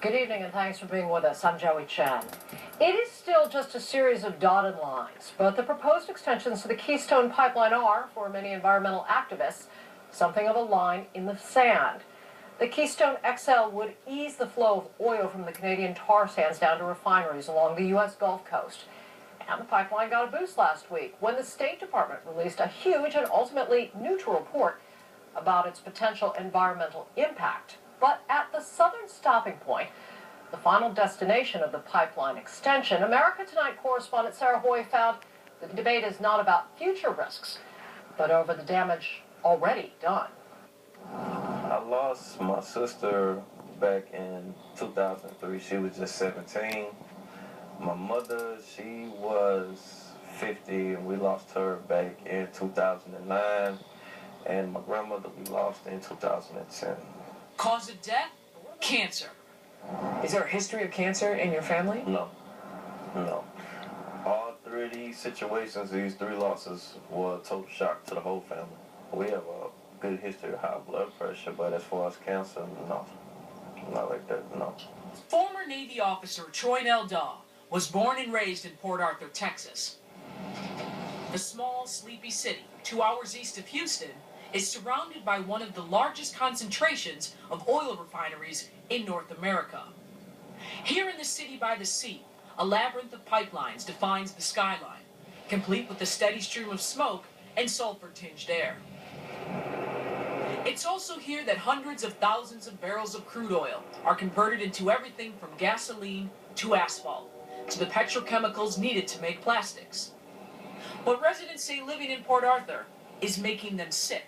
Good evening and thanks for being with us. I'm Joey Chen. It is still just a series of dotted lines, but the proposed extensions to the Keystone Pipeline are, for many environmental activists, something of a line in the sand. The Keystone XL would ease the flow of oil from the Canadian tar sands down to refineries along the U.S. Gulf Coast. And the pipeline got a boost last week when the State Department released a huge and ultimately neutral report about its potential environmental impact. But at the southern stopping point, the final destination of the pipeline extension, America Tonight correspondent Sarah Hoy found the debate is not about future risks, but over the damage already done. I lost my sister back in 2003. She was just 17. My mother, she was 50, and we lost her back in 2009. And my grandmother we lost in 2010. Cause of death? Cancer. Is there a history of cancer in your family? No. All three of these situations, these three losses, were a total shock to the whole family. We have a good history of high blood pressure, but as far as cancer, no. Not like that, no. Former Navy officer Troy Daw was born and raised in Port Arthur, Texas. The small, sleepy city, 2 hours east of Houston, is surrounded by one of the largest concentrations of oil refineries in North America. Here in the city by the sea, a labyrinth of pipelines defines the skyline, complete with a steady stream of smoke and sulfur-tinged air. It's also here that hundreds of thousands of barrels of crude oil are converted into everything from gasoline to asphalt, to the petrochemicals needed to make plastics. But residents say living in Port Arthur is making them sick.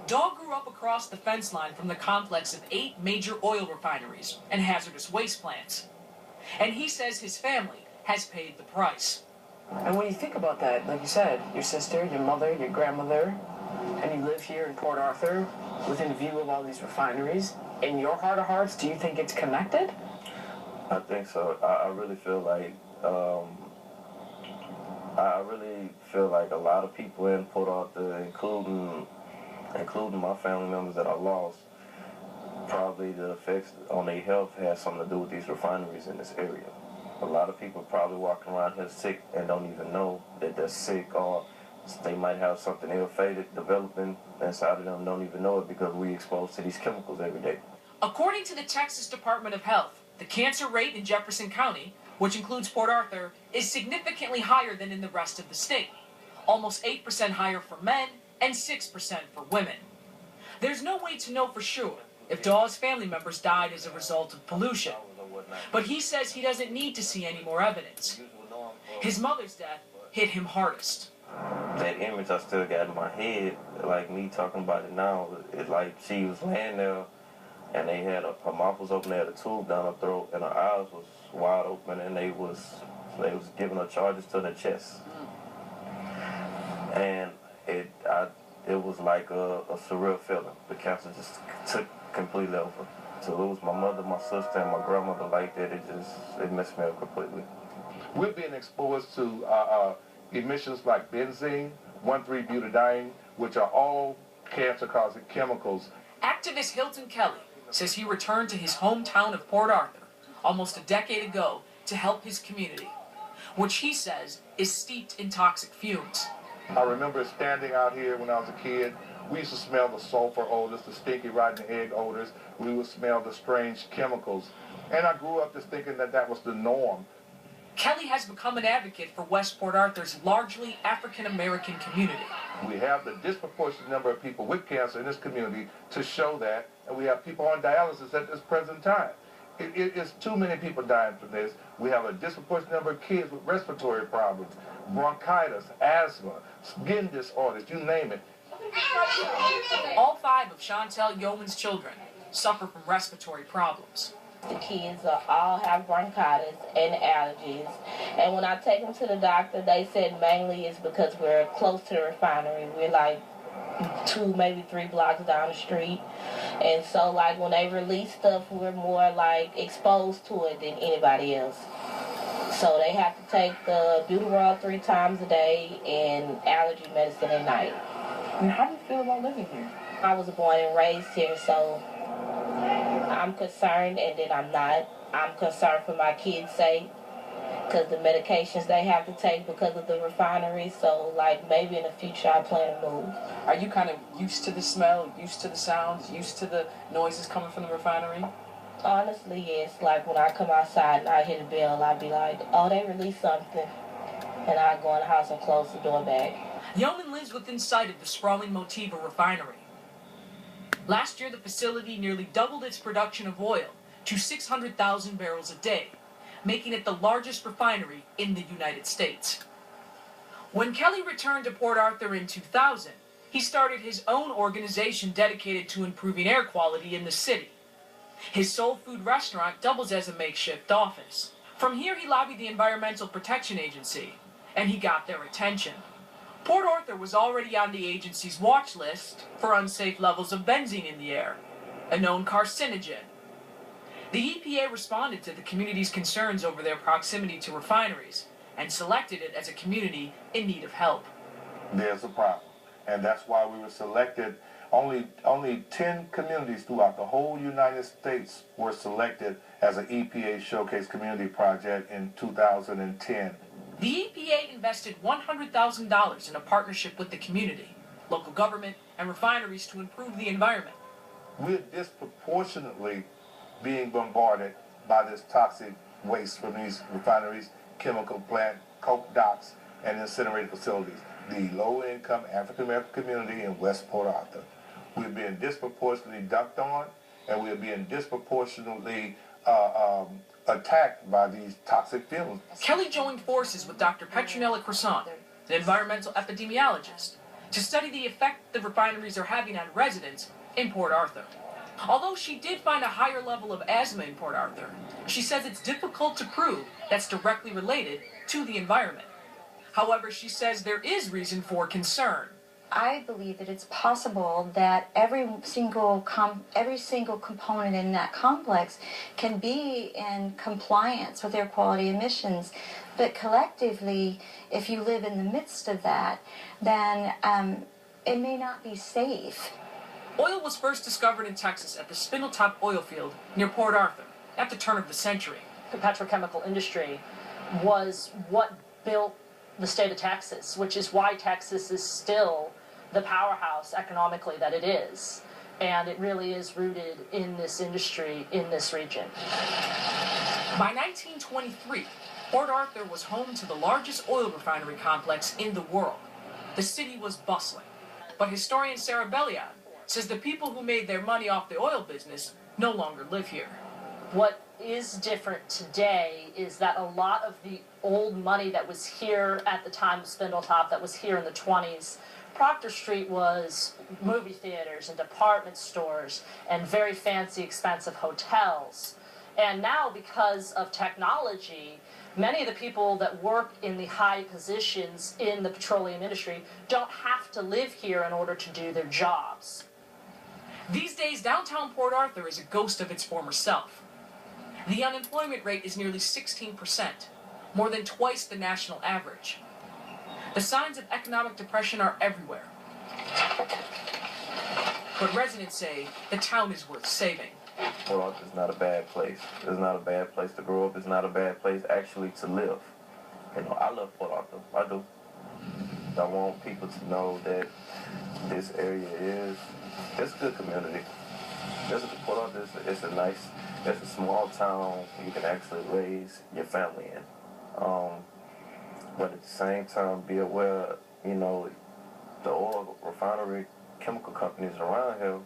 Daw grew up across the fence line from the complex of 8 major oil refineries and hazardous waste plants. And he says his family has paid the price. And when you think about that, like you said, your sister, your mother, your grandmother, and you live here in Port Arthur within view of all these refineries, in your heart of hearts, do you think it's connected? I think so. I really feel like a lot of people in Port Arthur, including my family members that I lost, probably the effects on their health has something to do with these refineries in this area. A lot of people probably walking around here sick and don't even know that they're sick, or they might have something ill-fated developing inside of them, don't even know it because we're exposed to these chemicals every day. According to the Texas Department of Health, the cancer rate in Jefferson County, which includes Port Arthur, is significantly higher than in the rest of the state. Almost 8% higher for men and 6% for women. There's no way to know for sure if Daw's family members died as a result of pollution, but he says he doesn't need to see any more evidence. His mother's death hit him hardest. That image I still got in my head, like me talking about it now, it's like she was laying there and they had her mouth was open, they had a tube down her throat and her eyes was wide open and they was giving her charges to the chest. And it was like a surreal feeling. The cancer just took completely over. To lose my mother, my sister, and my grandmother like that, it messed me up completely. We're being exposed to emissions like benzene, 1,3-butadiene, which are all cancer-causing chemicals. Activist Hilton Kelley says he returned to his hometown of Port Arthur almost a decade ago to help his community, which he says is steeped in toxic fumes. I remember standing out here when I was a kid. We used to smell the sulfur odors, the stinky rotten egg odors. We would smell the strange chemicals. And I grew up just thinking that was the norm. Kelley has become an advocate for West Port Arthur's largely African-American community. We have the disproportionate number of people with cancer in this community to show that, and we have people on dialysis at this present time. It's too many people dying from this. We have a disproportionate number of kids with respiratory problems, bronchitis, asthma, skin disorders, you name it. All 5 of Chantel Yeoman's children suffer from respiratory problems. The kids all have bronchitis and allergies, and when I take them to the doctor, they said mainly it's because we're close to the refinery. We're like 2, maybe 3 blocks down the street, and so like when they release stuff, we're more like exposed to it than anybody else. So they have to take the Buterol 3 times a day and allergy medicine at night. And how do you feel about living here? I was born and raised here, so I'm concerned, and then I'm not. I'm concerned for my kids' sake because the medications they have to take because of the refinery. So, like, maybe in the future I plan to move. Are you kind of used to the smell, used to the sounds, used to the noises coming from the refinery? Honestly, yes. Like, when I come outside and I hear the bell, I'd be like, oh, they released something. And I go in the house and close the door back. Yeoman lives within sight of the sprawling Motiva refinery. Last year, the facility nearly doubled its production of oil to 600,000 barrels a day, making it the largest refinery in the United States. When Kelley returned to Port Arthur in 2000, he started his own organization dedicated to improving air quality in the city. His soul food restaurant doubles as a makeshift office. From here, he lobbied the Environmental Protection Agency, and he got their attention. Port Arthur was already on the agency's watch list for unsafe levels of benzene in the air, a known carcinogen. The EPA responded to the community's concerns over their proximity to refineries and selected it as a community in need of help. There's a problem, and that's why we were selected. Only 10 communities throughout the whole United States were selected as an EPA Showcase Community Project in 2010. The EPA invested $100,000 in a partnership with the community, local government, and refineries to improve the environment. We're disproportionately being bombarded by this toxic waste from these refineries, chemical plant, coke docks, and incinerator facilities. The low-income African-American community in West Port Arthur. We're being disproportionately dumped on, and we're being disproportionately attacked by these toxic fumes. Kelley joined forces with Dr. Petronella Croissant, an environmental epidemiologist, to study the effect the refineries are having on residents in Port Arthur. Although she did find a higher level of asthma in Port Arthur, she says it's difficult to prove that's directly related to the environment. However, she says there is reason for concern. I believe that it's possible that every single component in that complex can be in compliance with air quality emissions, but collectively, if you live in the midst of that, then it may not be safe. Oil was first discovered in Texas at the Spindletop oil field near Port Arthur at the turn of the century. The petrochemical industry was what built the state of Texas, which is why Texas is still the powerhouse economically that it is. And it really is rooted in this industry in this region. By 1923, Port Arthur was home to the largest oil refinery complex in the world. The city was bustling. But historian Sarah Belliard says the people who made their money off the oil business no longer live here. What is different today is that a lot of the old money that was here at the time of Spindletop, that was here in the 20s, Proctor Street was movie theaters and department stores and very fancy, expensive hotels. And now, because of technology, many of the people that work in the high positions in the petroleum industry don't have to live here in order to do their jobs. These days, downtown Port Arthur is a ghost of its former self. The unemployment rate is nearly 16%, more than twice the national average. The signs of economic depression are everywhere. But residents say the town is worth saving. Port Arthur is not a bad place. It's not a bad place to grow up. It's not a bad place actually to live. You know, I love Port Arthur. I do. I want people to know that this area it's a good community. Port Arthur it's a small town you can actually raise your family in. But at the same time, be aware, you know, the oil refinery chemical companies around here,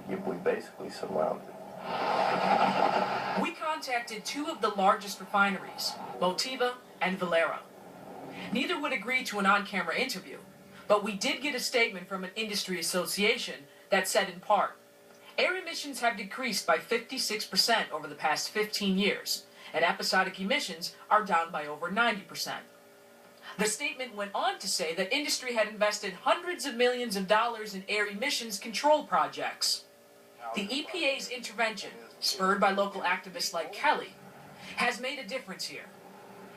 we basically surrounded. We contacted two of the largest refineries, Motiva and Valero. Neither would agree to an on-camera interview, but we did get a statement from an industry association that said in part, air emissions have decreased by 56% over the past 15 years, and episodic emissions are down by over 90%. The statement went on to say that industry had invested hundreds of millions of dollars in air emissions control projects. The EPA's intervention, spurred by local activists like Kelley, has made a difference here.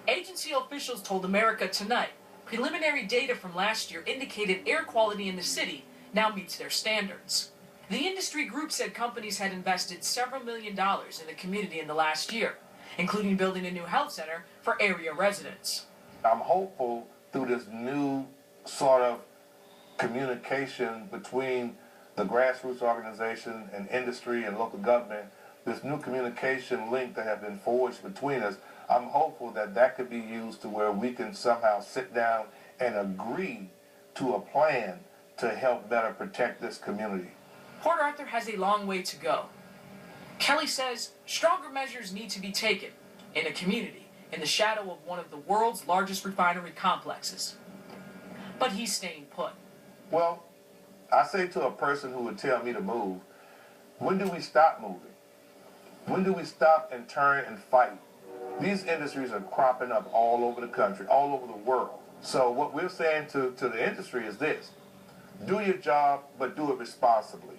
Agency officials told America Tonight preliminary data from last year indicated air quality in the city now meets their standards. The industry group said companies had invested several $1 million in the community in the last year, including building a new health center for area residents. I'm hopeful through this new sort of communication between the grassroots organization and industry and local government, this new communication link that have been forged between us, I'm hopeful that that could be used to where we can somehow sit down and agree to a plan to help better protect this community. Port Arthur has a long way to go. Kelley says stronger measures need to be taken in a community in the shadow of one of the world's largest refinery complexes. But he's staying put. Well, I say to a person who would tell me to move, when do we stop moving? When do we stop and turn and fight? These industries are cropping up all over the country, all over the world. So what we're saying to the industry is this: do your job, but do it responsibly.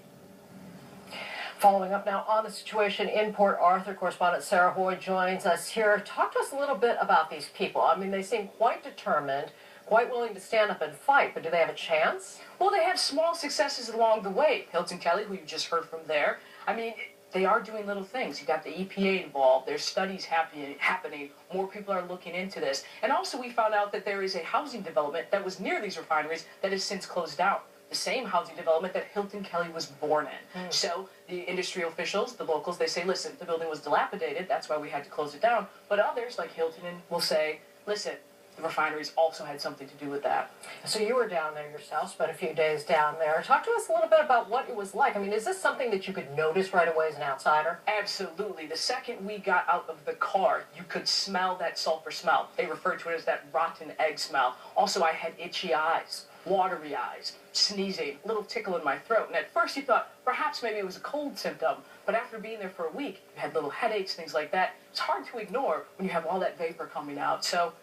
Following up now on the situation in Port Arthur, correspondent Sarah Hoy joins us here. Talk to us a little bit about these people. I mean, they seem quite determined, quite willing to stand up and fight, but do they have a chance? Well, they have small successes along the way. Hilton, Kelley, who you just heard from there. I mean, they are doing little things. You got the EPA involved. There's studies happening. More people are looking into this. And also we found out that there is a housing development that was near these refineries that has since closed down. The same housing development that Hilton Kelley was born in. So the industry officials, the locals, they say, listen, the building was dilapidated, that's why we had to close it down. But others, like Hilton, will say, listen, the refineries also had something to do with that. So you were down there yourself, spent a few days down there. Talk to us a little bit about what it was like. I mean, is this something that you could notice right away as an outsider? Absolutely. The second we got out of the car, you could smell that sulfur smell. They refer to it as that rotten egg smell. Also, I had itchy eyes, watery eyes, sneezing, a little tickle in my throat. And at first you thought perhaps maybe it was a cold symptom, but after being there for a week, you had little headaches, things like that. It's hard to ignore when you have all that vapor coming out. So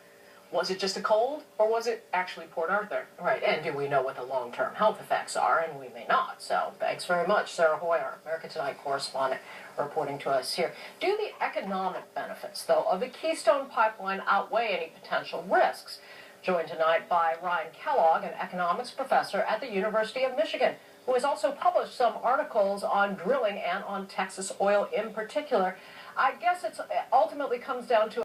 was it just a cold, or was it actually Port Arthur? Right, and do we know what the long-term health effects are? And we may not. So thanks very much, Sarah Hoy, our America Tonight correspondent, reporting to us here. Do the economic benefits, though, of the Keystone Pipeline outweigh any potential risks? Joined tonight by Ryan Kellogg, an economics professor at the University of Michigan, who has also published some articles on drilling and on Texas oil in particular. I guess it ultimately comes down to